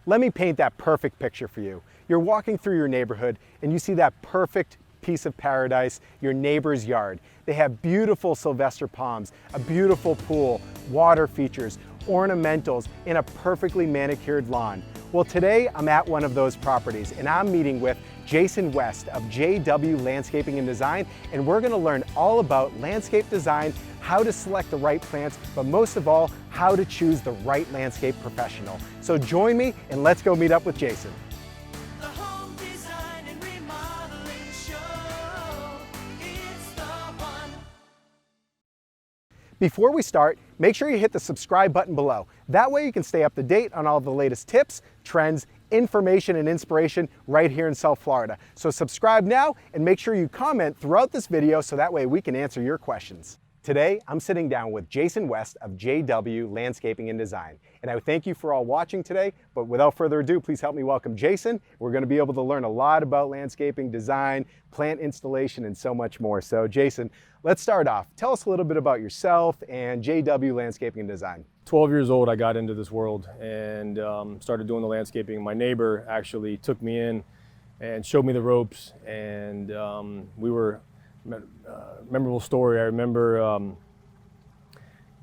Let me paint that perfect picture for you. You're walking through your neighborhood and you see that perfect piece of paradise, your neighbor's yard. They have beautiful Sylvester palms, a beautiful pool, water features, ornamentals, and a perfectly manicured lawn. Well, today I'm at one of those properties and I'm meeting with Jason West of JW Landscaping and Design, and we're going to learn all about landscape design, how to select the right plants, but most of all, how to choose the right landscape professional. So join me and let's go meet up with Jason. The Home Design and Remodeling Show. It's the one. Before we start, make sure you hit the subscribe button below. That way you can stay up to date on all the latest tips, trends, information, and inspiration right here in South Florida. So subscribe now and make sure you comment throughout this video so that way we can answer your questions. Today, I'm sitting down with Jason West of JW Landscaping and Design. And I thank you for all watching today, but without further ado, please help me welcome Jason. We're going to be able to learn a lot about landscaping, design, plant installation, and so much more. So Jason, let's start off. Tell us a little bit about yourself and JW Landscaping and Design. 12 years old, I got into this world and started doing the landscaping. My neighbor actually took me in and showed me the ropes, and memorable story. I remember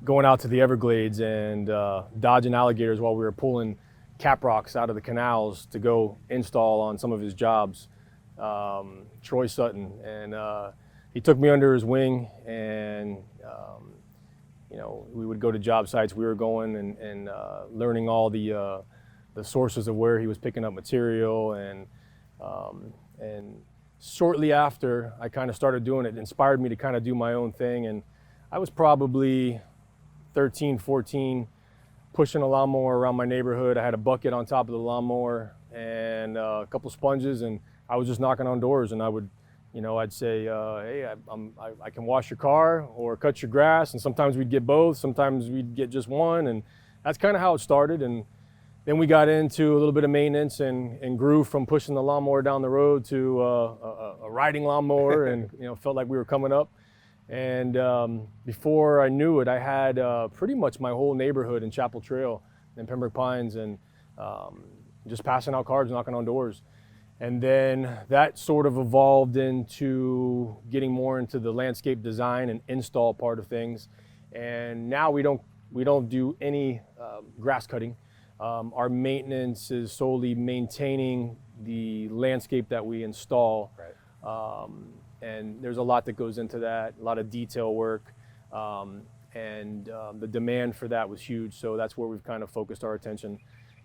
going out to the Everglades and dodging alligators while we were pulling cap rocks out of the canals to go install on some of his jobs. Troy Sutton, and he took me under his wing, and we would go to job sites we were going and learning all the sources of where he was picking up material, and shortly after I kind of started doing it, inspired me to kind of do my own thing. And I was probably 13, 14, pushing a lawnmower around my neighborhood. I had a bucket on top of the lawnmower and a couple sponges, and I was just knocking on doors, and I would, I'd say, hey, I can wash your car or cut your grass. And sometimes we'd get both, sometimes we'd get just one. And that's kind of how it started. And then we got into a little bit of maintenance and grew from pushing the lawnmower down the road to a riding lawnmower, and felt like we were coming up. And before I knew it, I had pretty much my whole neighborhood in Chapel Trail and Pembroke Pines, and just passing out cards, knocking on doors. And then that sort of evolved into getting more into the landscape design and install part of things. And now we don't do any grass cutting. Our maintenance is solely maintaining the landscape that we install. Right. And there's a lot that goes into that, a lot of detail work. And the demand for that was huge. So that's where we've kind of focused our attention.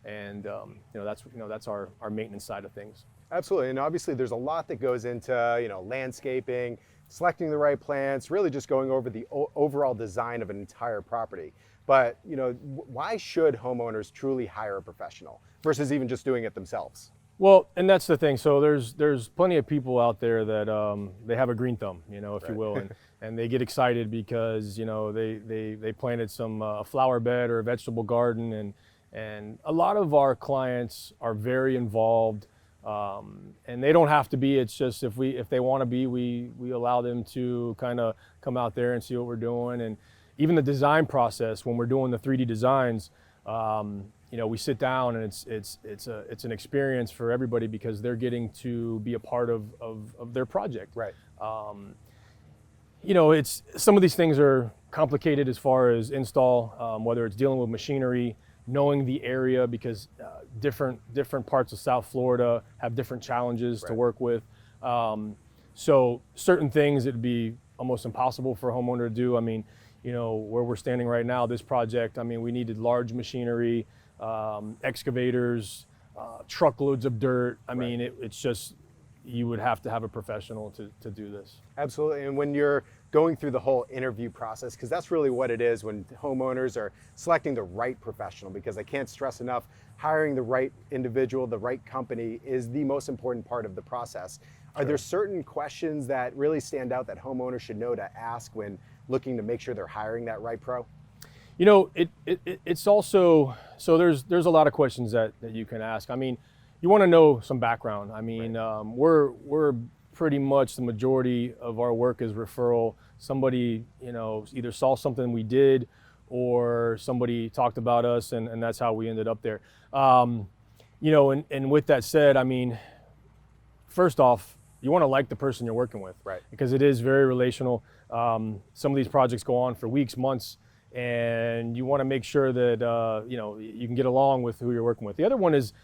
And that's our maintenance side of things. Absolutely, and obviously there's a lot that goes into landscaping, selecting the right plants, really just going over the overall design of an entire property. But why should homeowners truly hire a professional versus even just doing it themselves? Well, and that's the thing. So there's plenty of people out there that they have a green thumb, if right. you will, and they get excited because they planted some flower bed or a vegetable garden, and a lot of our clients are very involved, and they don't have to be. It's just if they want to be, we allow them to kind of come out there and see what we're doing. And even the design process, when we're doing the 3D designs, we sit down, and it's an experience for everybody because they're getting to be a part of their project. Right. It's some of these things are complicated as far as install, whether it's dealing with machinery, knowing the area, because different parts of South Florida have different challenges right. to work with. So certain things it'd be almost impossible for a homeowner to do. I mean, where we're standing right now, this project, we needed large machinery, excavators, truckloads of dirt. I mean, it's just, you would have to have a professional to do this. Absolutely, and when you're going through the whole interview process, because that's really what it is when homeowners are selecting the right professional, because I can't stress enough, hiring the right individual, the right company is the most important part of the process. Sure. Are there certain questions that really stand out that homeowners should know to ask when looking to make sure they're hiring that right pro? It's also, so there's a lot of questions that you can ask. You want to know some background. Right. We're pretty much, the majority of our work is referral. Somebody, either saw something we did or somebody talked about us, and that's how we ended up there. You know, and with that said, I mean, first off, you want to like the person you're working with, Right. because it is very relational. Some of these projects go on for weeks, months, and you want to make sure that you know, you can get along with who you're working with. The other one is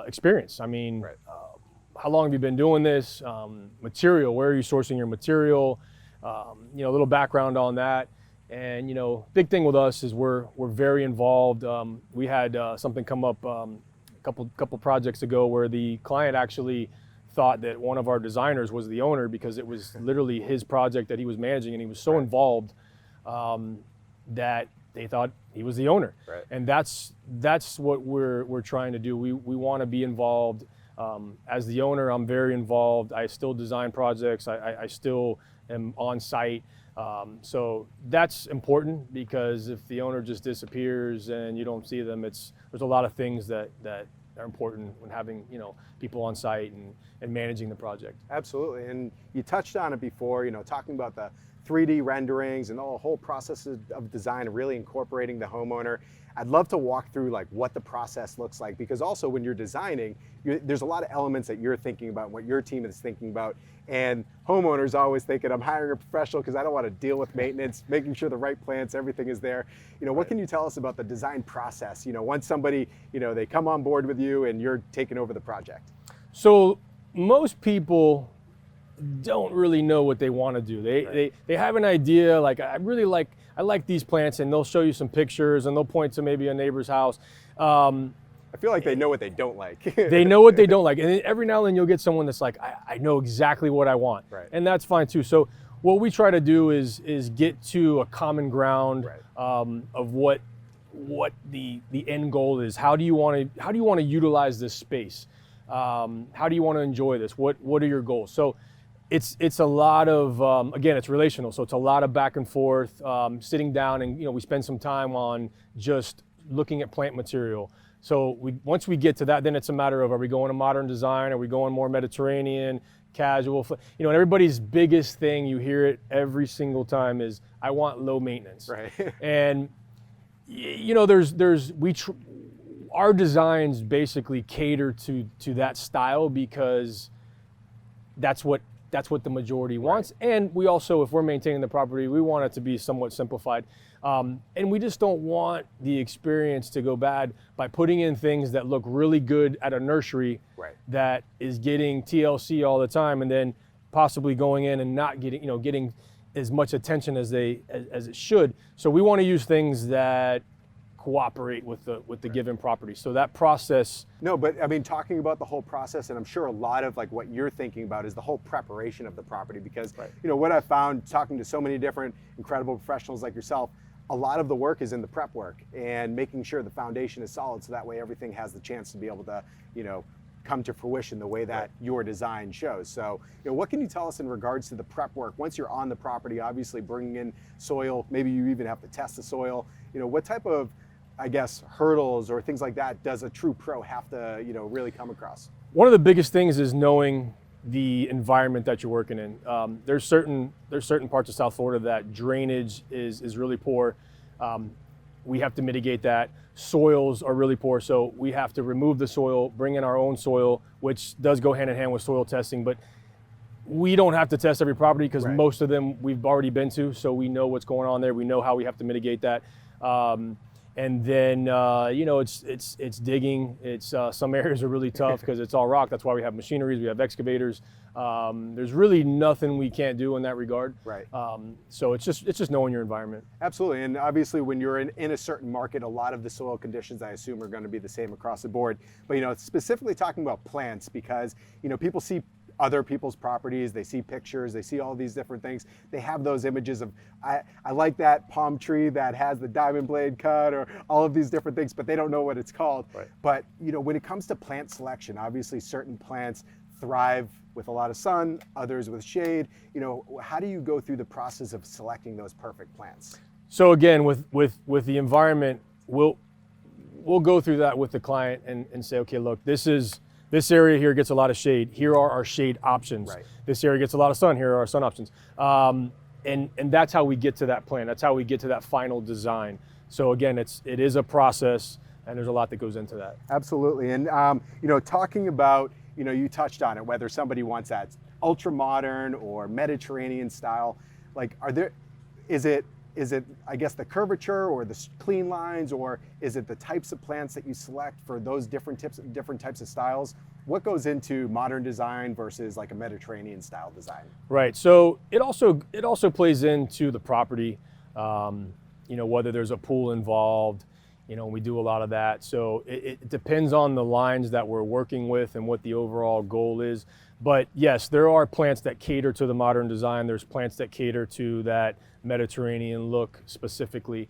experience. I mean, Right. how long have you been doing this? Material, where are you sourcing your material? You know, a little background on that. And you know, big thing with us is we're very involved. We had something come up a couple projects ago where the client actually thought that one of our designers was the owner, because it was literally his project that he was managing, and he was so involved that they thought he was the owner. Right. And that's what we're trying to do. We want to be involved. As the owner, I'm very involved. I still design projects. I still am on site. So that's important, because if the owner just disappears and you don't see them, there's a lot of things that are important when having, you know, people on site and managing the project. Absolutely, and you touched on it before, you know, talking about the 3D renderings and the whole process of design, really incorporating the homeowner. I'd love to walk through like what the process looks like, because also when you're designing, there's a lot of elements that you're thinking about, what your team is thinking about, and homeowners always thinking, I'm hiring a professional because I don't want to deal with maintenance, making sure the right plants, everything is there. You know, what can you tell us about the design process? You know, once somebody, you know, they come on board with you and you're taking over the project. So most people don't really know what they want to do. They have an idea, like I like these plants, and they'll show you some pictures and they'll point to maybe a neighbor's house. I feel like they know what they don't like. They know what they don't like, and then every now and then you'll get someone that's like, I know exactly what I want, Right. and that's fine too. So what we try to do is get to a common ground, Right. of what the end goal is. How do you want to utilize this space? How do you want to enjoy this? What are your goals? So it's a lot of, again, it's relational. So it's a lot of back and forth, sitting down, and, you know, we spend some time on just looking at plant material. So once we get to that, then it's a matter of, are we going to modern design? Are we going more Mediterranean, casual? You know, and everybody's biggest thing, you hear it every single time, is I want low maintenance. Right. And you know, our designs basically cater to that style, because that's what the majority wants. And we also, if we're maintaining the property, we want it to be somewhat simplified. And we just don't want the experience to go bad by putting in things that look really good at a nursery, Right. that is getting TLC all the time, and then possibly going in and not getting as much attention as it should. So we want to use things that cooperate with the given property. So that process. No, but I mean, talking about the whole process, and I'm sure a lot of like what you're thinking about is the whole preparation of the property, because Right. you know what I've found talking to so many different incredible professionals like yourself, a lot of the work is in the prep work and making sure the foundation is solid, so that way everything has the chance to be able to, you know, come to fruition the way that Right. your design shows. So, you know, what can you tell us in regards to the prep work? Once you're on the property, obviously bringing in soil, maybe you even have to test the soil. You know, what type of, I guess, hurdles or things like that does a true pro have to, you know, really come across? One of the biggest things is knowing the environment that you're working in. There's certain parts of South Florida that drainage is really poor. We have to mitigate that. Soils are really poor, so we have to remove the soil, bring in our own soil, which does go hand in hand with soil testing. But we don't have to test every property, because Right. most of them we've already been to, so we know what's going on there. We know how we have to mitigate that. And then you know, it's digging. It's some areas are really tough because it's all rock. That's why we have machineries, we have excavators. There's really nothing we can't do in that regard. Right. So it's just knowing your environment. Absolutely, and obviously when you're in a certain market, a lot of the soil conditions I assume are going to be the same across the board. But you know, specifically talking about plants, because you know, people see other people's properties, they see pictures, they see all these different things. They have those images of, I like that palm tree that has the diamond blade cut, or all of these different things, but they don't know what it's called. Right. But you know, when it comes to plant selection, obviously certain plants thrive with a lot of sun, others with shade. You know, how do you go through the process of selecting those perfect plants? So again, with the environment, we'll go through that with the client and say, okay, look, this area here gets a lot of shade. Here are our shade options. Right. This area gets a lot of sun. Here are our sun options. And that's how we get to that plan. That's how we get to that final design. So again, it is a process. and there's a lot that goes into that. Absolutely. And, you know, talking about, you know, you touched on it, whether somebody wants that ultra modern or Mediterranean style, like, is it, I guess, the curvature or the clean lines, or is it the types of plants that you select for those different types of styles? What goes into modern design versus like a Mediterranean style design? Right. So it also plays into the property, you know, whether there's a pool involved, you know, we do a lot of that. So it depends on the lines that we're working with and what the overall goal is. But yes, there are plants that cater to the modern design. There's plants that cater to that Mediterranean look specifically.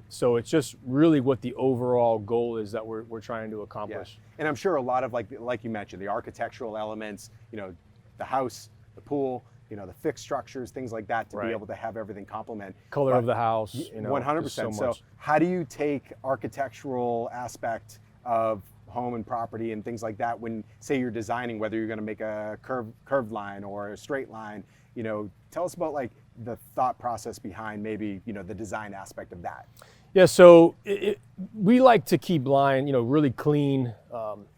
So it's just really what the overall goal is that we're trying to accomplish. Yeah. And I'm sure a lot of, like you mentioned, the architectural elements, you know, the house, the pool, you know, the fixed structures, things like that, to be able to have everything complement. Color of the house, you know, 100%. so how do you take architectural aspect of home and property and things like that when, say, you're designing, whether you're going to make a curved line or a straight line? You know, tell us about like the thought process behind maybe, you know, the design aspect of that. Yeah, so we like to keep line, you know, really clean,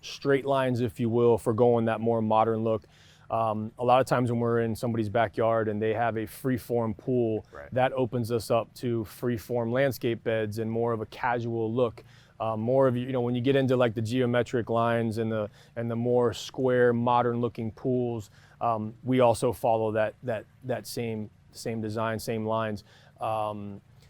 straight lines, if you will, for going that more modern look. A lot of times when we're in somebody's backyard and they have a free-form pool, that opens us up to free-form landscape beds and more of a casual look. More of, you know, when you get into like the geometric lines and the more square, modern-looking pools, we also follow that same design, same lines.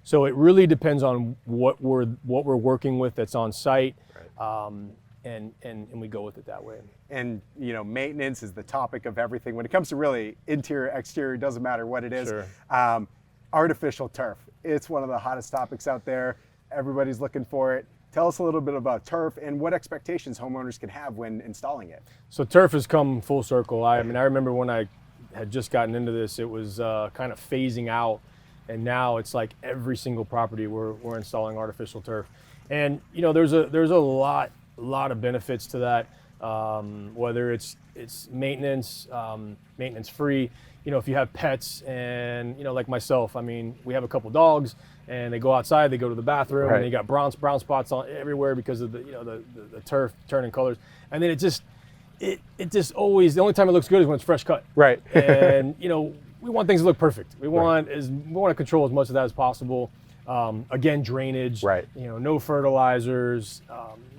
So it really depends on what we're working with that's on site, and we go with it that way. And, you know, maintenance is the topic of everything when it comes to really interior, exterior, doesn't matter what it is. Sure. Artificial turf, it's one of the hottest topics out there. Everybody's looking for it. Tell us a little bit about turf and what expectations homeowners can have when installing it. So turf has come full circle. I mean, I remember when I had just gotten into this, it was kind of phasing out, and now it's like every single property we're installing artificial turf. And, you know, there's a lot of benefits to that. Whether it's maintenance, maintenance free. You know, if you have pets, and, you know, like myself, I mean, we have a couple dogs, and they go outside, they go to the bathroom, and they got brown spots on everywhere because of the, you know, the turf turning colors. And then it just always, the only time it looks good is when it's fresh cut. Right. And, you know, we want things to look perfect. We want to control as much of that as possible. Again, drainage. Right. You know, no fertilizers,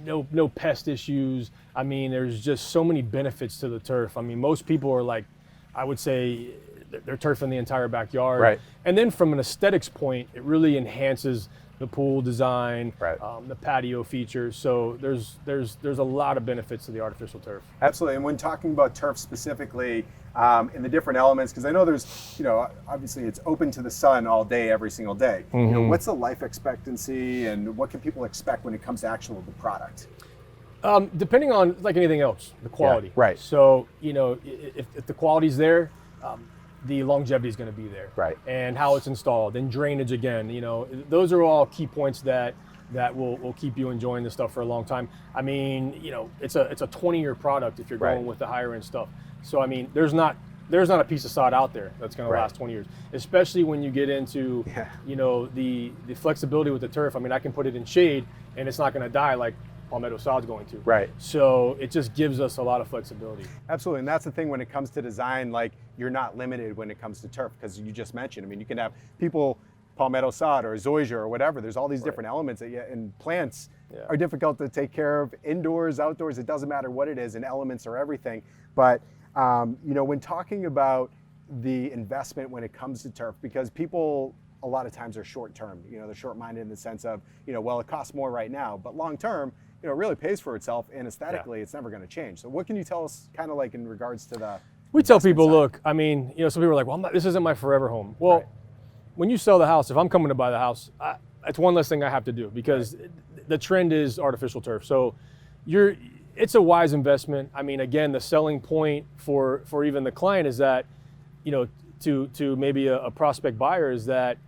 no pest issues. I mean, there's just so many benefits to the turf. I mean, most people are like, I would say, they're turfing the entire backyard. Right. And then from an aesthetics point, it really enhances the pool design, the patio features. So there's a lot of benefits to the artificial turf. Absolutely. And when talking about turf specifically, in the different elements, because I know there's, you know, obviously it's open to the sun all day, every single day. You know, what's the life expectancy, and what can people expect when it comes to the product? Depending on, like anything else, the quality. Yeah, right. So, you know, if the quality's there, the longevity is going to be there. Right. And how it's installed, and drainage again. You know, those are all key points that will keep you enjoying this stuff for a long time. I mean, you know, it's a 20-year product if you're going with the higher end stuff. So I mean, there's not a piece of sod out there that's going to last 20 years, especially when you get into, you know, the flexibility with the turf. I mean, I can put it in shade and it's not going to die like palmetto sod's going to. Right. So it just gives us a lot of flexibility. Absolutely. And that's the thing when it comes to design, like, you're not limited when it comes to turf, because you just mentioned, I mean, you can have people palmetto sod or zoysia or whatever. There's all these different elements that and plants are difficult to take care of indoors, outdoors. It doesn't matter what it is, and elements are everything. But you know, when talking about the investment when it comes to turf, because people a lot of times are short term, you know, they're short minded in the sense of, you know, well, it costs more right now, but long term, you know, it really pays for itself, and aesthetically it's never going to change. So what can you tell us kind of like in regards to the We tell people, look, I mean, you know, some people are like, well, this isn't my forever home. Well, when you sell the house, if I'm coming to buy the house, it's one less thing I have to do, because the trend is artificial turf. So it's a wise investment. I mean, again, the selling point for even the client is that, you know, to maybe a prospect buyer, is that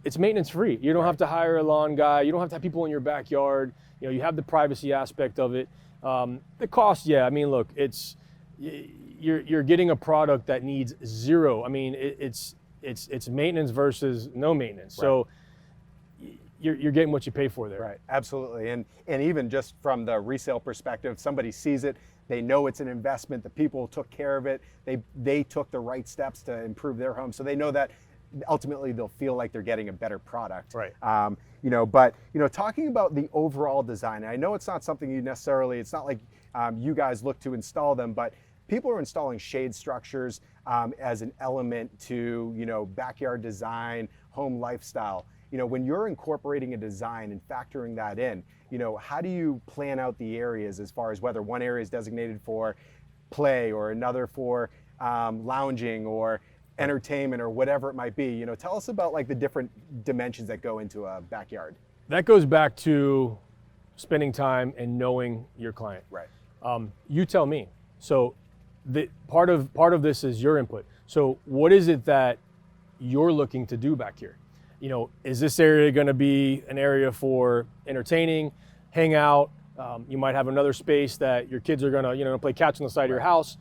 it's maintenance free. You don't have to hire a lawn guy. You don't have to have people in your backyard. You know, you have the privacy aspect of it. The cost, I mean, look, you're getting a product that needs zero. I mean, it's maintenance versus no maintenance. So you're getting what you pay for there. Right, absolutely. And even just from the resale perspective, somebody sees it, they know it's an investment, the people took care of it, they took the right steps to improve their home, so they know that ultimately they'll feel like they're getting a better product. Right. But talking about the overall design, I know it's not something it's not like you guys look to install them, but people are installing shade structures as an element to backyard design, home lifestyle. When you're incorporating a design and factoring that in, how do you plan out the areas as far as whether one area is designated for play or another for lounging or entertainment or whatever it might be? Tell us about like the different dimensions that go into a backyard. That goes back to spending time and knowing your client. Right. You tell me. So the part of this is your input. So what is it that you're looking to do back here? Is this area going to be an area for entertaining, hang out? You might have another space that your kids are going to play catch on the side of your house.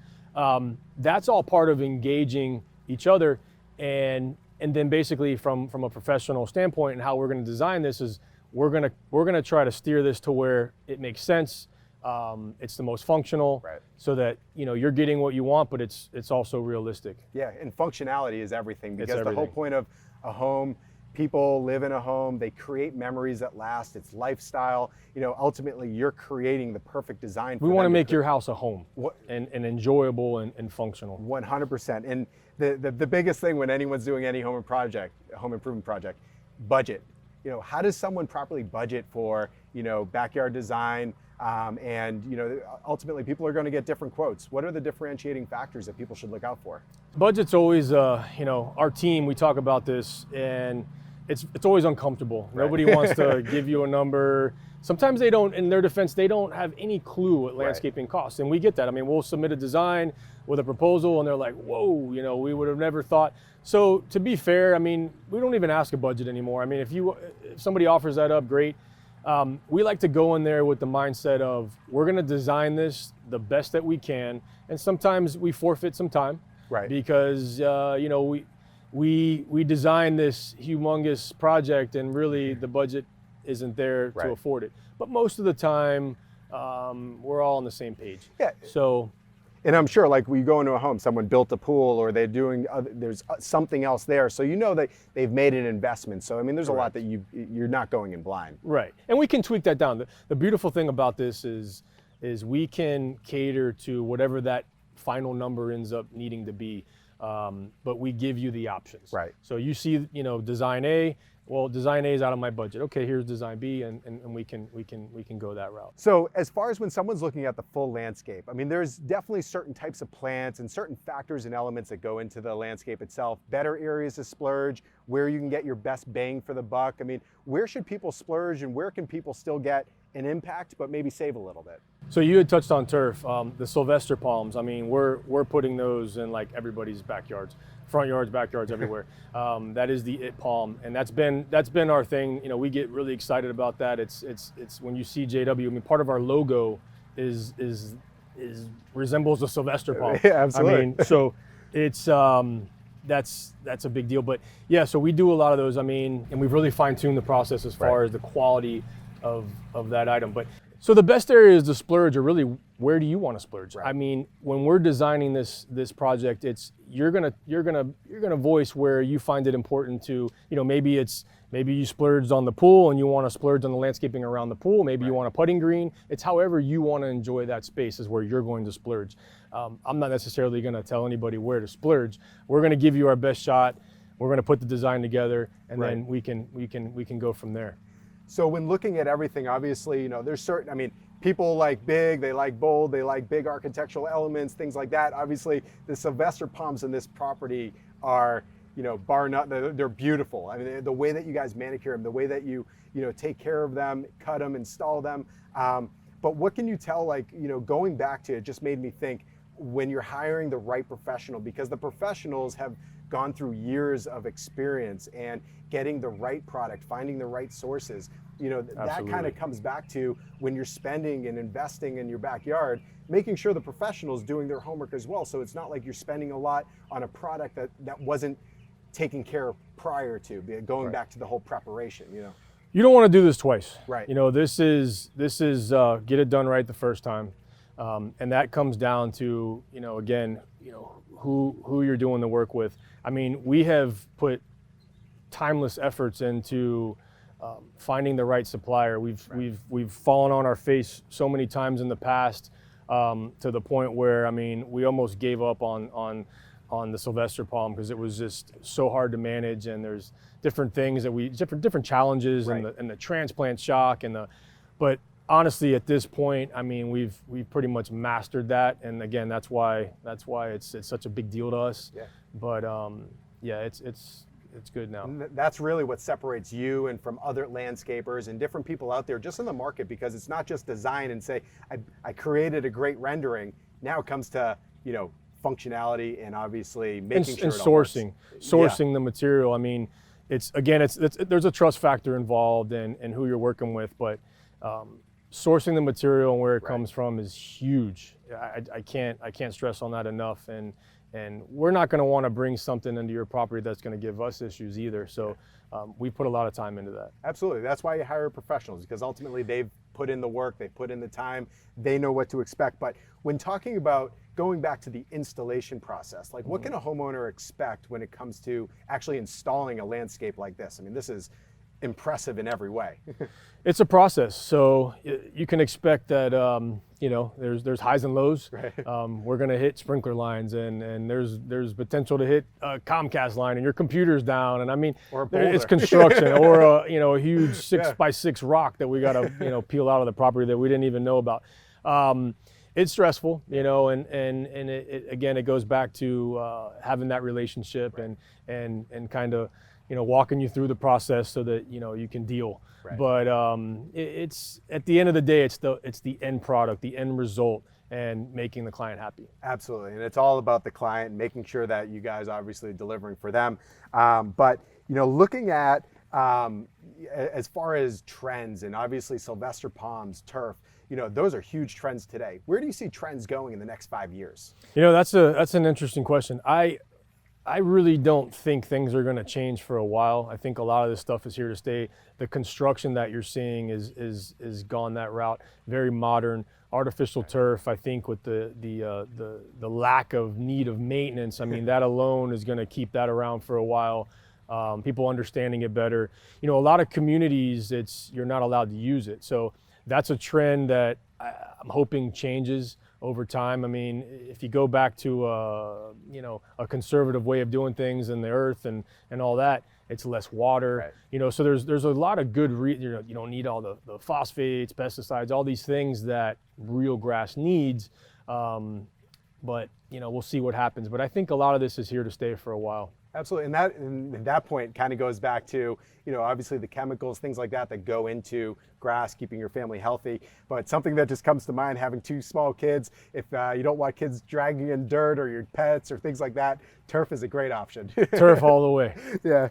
That's all part of engaging each other, and then basically from a professional standpoint and how we're going to design this is we're going to try to steer this to where it makes sense. It's the most functional, right, so that you're getting what you want, but it's also realistic. Yeah, and functionality is everything, because It's the whole everything. point of a home, people live in a home, they create memories that last, it's lifestyle. Ultimately you're creating the perfect design for We want to them make your house a home What- and enjoyable and functional. 100%. And the biggest thing when anyone's doing any home improvement project, budget. How does someone properly budget for backyard design? And ultimately people are going to get different quotes. What are the differentiating factors that people should look out for? Budget's always, our team, we talk about this, and it's always uncomfortable. Right. Nobody wants to give you a number. Sometimes they don't, in their defense, they don't have any clue what landscaping costs, and we get that. I mean, we'll submit a design with a proposal, and they're like, whoa, we would have never thought. So to be fair, I mean, we don't even ask a budget anymore. I mean, if somebody offers that up, great. We like to go in there with the mindset of we're going to design this the best that we can, and sometimes we forfeit some time, Right. because we design this humongous project, and really the budget isn't there Right. to afford it. But most of the time, we're all on the same page. Yeah. So And I'm sure, like, we go into a home, someone built a pool, or they're doing, there's something else there. So that they've made an investment. So I mean, there's a lot that you're not going in blind. right, and we can tweak that down. The beautiful thing about this is we can cater to whatever that final number ends up needing to be, but we give you the options. Right. So you see, design A. Well, design A is out of my budget. Okay, here's design B, and we can go that route. So as far as when someone's looking at the full landscape, I mean, there's definitely certain types of plants and certain factors and elements that go into the landscape itself. Better areas to splurge, where you can get your best bang for the buck. I mean, where should people splurge, and where can people still get an impact but maybe save a little bit? So you had touched on turf, the Sylvester palms. I mean, we're putting those in like everybody's backyards, front yards, backyards, everywhere. That is the it palm, and that's been our thing. We get really excited about that. It's when you see JW. I mean, part of our logo is resembles the Sylvester palm. Yeah, absolutely. I mean, so it's that's a big deal. But yeah, so we do a lot of those. I mean, and we've really fine-tuned the process as far as the quality of that item. But so the best areas to splurge are really, where do you want to splurge? Right. I mean, when we're designing this project, it's you're gonna voice where you find it important to, maybe you splurged on the pool and you want to splurge on the landscaping around the pool. Maybe you want a putting green. It's however you want to enjoy that space is where you're going to splurge. I'm not necessarily going to tell anybody where to splurge. We're going to give you our best shot. We're going to put the design together, and then we can go from there. So when looking at everything, obviously, there's certain, I mean, people like big, they like bold, they like big architectural elements, things like that. Obviously, the Sylvester palms in this property are, bar none, they're beautiful. I mean, the way that you guys manicure them, the way that you take care of them, cut them, install them. But what can you tell, like, going back to it, just made me think, when you're hiring the right professional, because the professionals have gone through years of experience and getting the right product, finding the right sources, that kind of comes back to when you're spending and investing in your backyard, making sure the professional's doing their homework as well. So it's not like you're spending a lot on a product that wasn't taken care of prior to, going back to the whole preparation, You don't want to do this twice. Right. This is get it done right the first time, and that comes down to again who you're doing the work with. I mean, we have put timeless efforts into finding the right supplier. We've fallen on our face so many times in the past, to the point where we almost gave up on the Sylvester Palm because it was just so hard to manage, and there's different things that different challenges, right. and the transplant shock but honestly at this point, we've pretty much mastered that, and again that's why it's such a big deal to us. Yeah. But yeah, it's good now. And that's really what separates you and from other landscapers and different people out there just in the market, because it's not just design and say, I created a great rendering. Now it comes to, functionality and obviously making sure and sourcing the material. It's there's a trust factor involved in who you're working with, but sourcing the material and where it comes from is huge. I can't stress on that enough. And we're not going to want to bring something into your property that's going to give us issues either. So we put a lot of time into that. Absolutely. That's why you hire professionals, because ultimately they've put in the work, they put in the time, they know what to expect. But when talking about going back to the installation process, like what can a homeowner expect when it comes to actually installing a landscape like this? This is impressive in every way. It's a process, so you can expect that there's highs and lows. Right. We're going to hit sprinkler lines, and there's potential to hit a Comcast line, and your computer's down, and Or a boulder. it's construction, or a huge 6x6 rock that we got to peel out of the property that we didn't even know about. It's stressful, and it again, it goes back to having that relationship, right. and kind of walking you through the process so that you can deal. Right. But it's at the end of the day, it's the end product, the end result, and making the client happy. Absolutely, and it's all about the client and making sure that you guys obviously delivering for them. But looking at as far as trends, and obviously Sylvester Palms, turf, those are huge trends today. Where do you see trends going in the next 5 years? That's an interesting question. I really don't think things are going to change for a while. I think a lot of this stuff is here to stay. The construction that you're seeing is gone that route. Very modern, artificial turf. I think with the lack of need of maintenance, that alone is going to keep that around for a while. People understanding it better. A lot of communities, you're not allowed to use it. So that's a trend that I'm hoping changes over time. If you go back to a conservative way of doing things in the earth and all that, it's less water. Right. So there's a lot of good you don't need all the phosphates, pesticides, all these things that real grass needs. But we'll see what happens. But I think a lot of this is here to stay for a while. Absolutely, and that point kind of goes back to, obviously the chemicals, things like that go into grass, keeping your family healthy. But something that just comes to mind, having 2 small kids, if you don't want kids dragging in dirt or your pets or things like that, turf is a great option. Turf all the way. Yeah.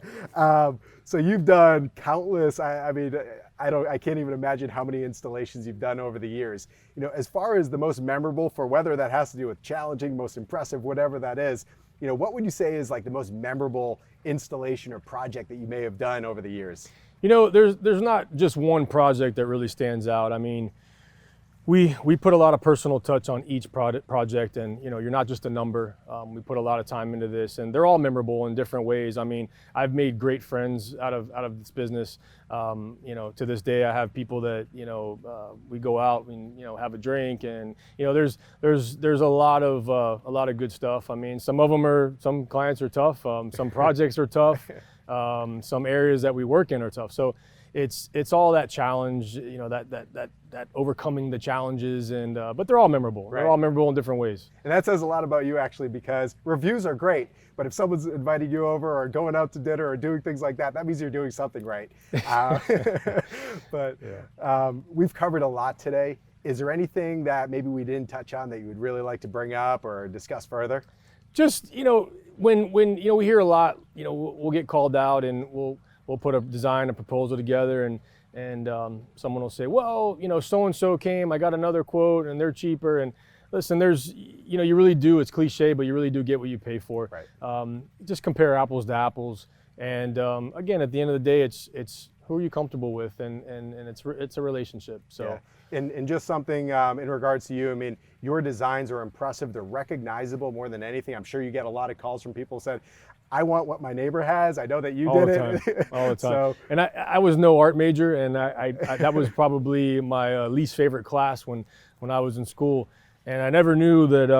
So you've done countless, I can't even imagine how many installations you've done over the years. As far as the most memorable, for whether that has to do with challenging, most impressive, whatever that is, what would you say is like the most memorable installation or project that you may have done over the years? There's not just one project that really stands out. We put a lot of personal touch on each project, and you're not just a number. We put a lot of time into this, and they're all memorable in different ways. I've made great friends out of this business. To this day, I have people that we go out and have a drink, and there's a lot of good stuff. Some clients are tough, some projects are tough, some areas that we work in are tough. So it's all that challenge, that overcoming the challenges, and but they're all memorable. Right. They're all memorable in different ways. And that says a lot about you, actually, because reviews are great, but if someone's inviting you over or going out to dinner or doing things like that, that means you're doing something right. But we've covered a lot today. Is there anything that maybe we didn't touch on that you would really like to bring up or discuss further? Just when we hear a lot, we'll get called out, and we'll put a design, a proposal together, and someone will say, well, so-and-so came, I got another quote, and they're cheaper. And listen, you really do, it's cliche, but you really do get what you pay for. Right. Just compare apples to apples. And again, at the end of the day, it's who are you comfortable with, and it's a relationship. So. Yeah. And just something in regards to you, I mean, your designs are impressive. They're recognizable more than anything. I'm sure you get a lot of calls from people who said, I want what my neighbor has. I know that you All did the it. time. All the time. So, and I was no art major, and I that was probably my least favorite class when I was in school. And I never knew that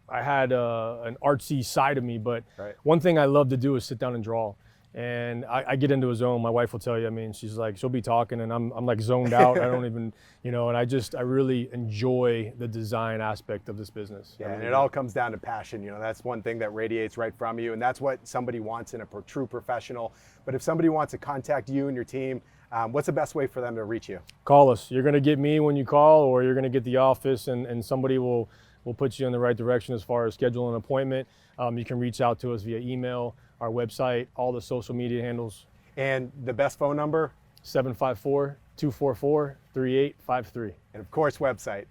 I had an artsy side of me, but Right. one thing I love to do is sit down and draw. And I get into a zone. My wife will tell you, I mean, she's like, she'll be talking and I'm like zoned out. I don't even, you know, and I really enjoy the design aspect of this business. yeah, and it all comes down to passion. You know, that's one thing that radiates right from you, and that's what somebody wants in a true professional. But if somebody wants to contact you and your team, what's the best way for them to reach you? Call us. You're going to get me when you call, or you're going to get the office, and somebody will put you in the right direction as far as scheduling an appointment. You can reach out to us via email, our website, all the social media handles. And the best phone number? 754-244-3853. And of course, website.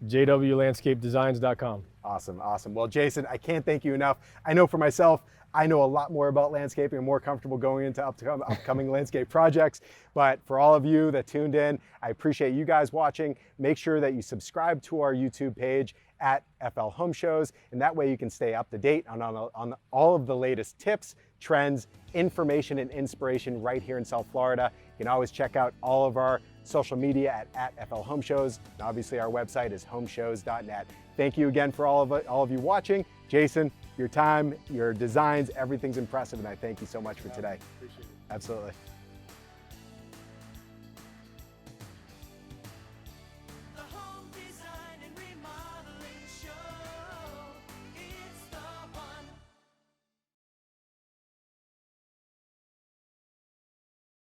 jwlandscapedesigns.com. Awesome, awesome. Well, Jason, I can't thank you enough. I know for myself, I know a lot more about landscaping. I'm more comfortable going into upcoming landscape projects. But for all of you that tuned in, I appreciate you guys watching. Make sure that you subscribe to our YouTube page at FL Home Shows, and that way you can stay up to date on all of the latest tips, trends, information, and inspiration right here in South Florida. You can always check out all of our social media at FL Home Shows, and obviously our website is homeshows.net. Thank you again for all of you watching. Jason, your time, your designs, everything's impressive, and I thank you so much for today. Appreciate it. Absolutely.